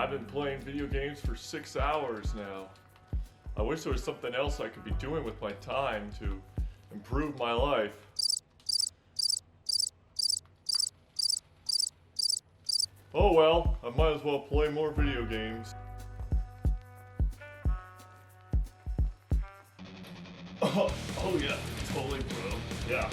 I've been playing video games for 6 hours now. I wish there was something else I could be doing with my time to improve my life. Oh well, I might as well play more video games. Oh yeah, totally, bro. Yeah.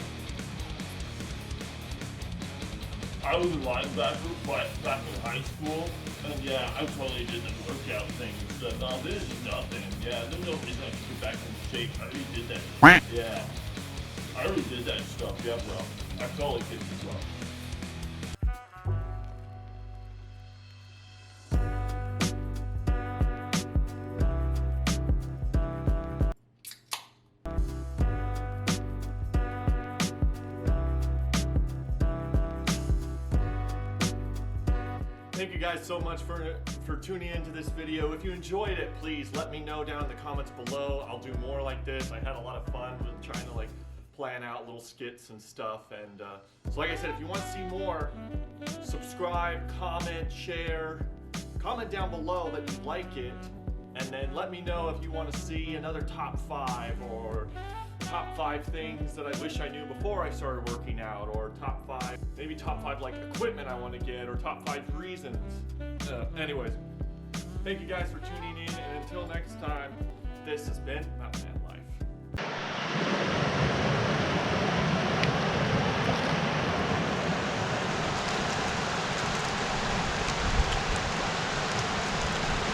I was a linebacker back in high school, and yeah, I totally did the workout thing and stuff. No, this is nothing. Yeah, there's no reason I should get back in shape. I already did that. Yeah. I already did that stuff, yeah, bro. I totally kidding you, bro. Thank you guys so much for tuning into this video. If you enjoyed it, please let me know down in the comments below. I'll do more like this. I had a lot of fun with trying to plan out little skits and stuff. And so like I said, if you want to see more, subscribe, comment, share. Comment down below that you like it. And then let me know if you want to see another top 5 or top 5 things that I wish I knew before I started working out, or top 5, maybe top 5 equipment I want to get, or top 5 reasons. Anyways, thank you guys for tuning in, and until next time, this has been Mountain Man.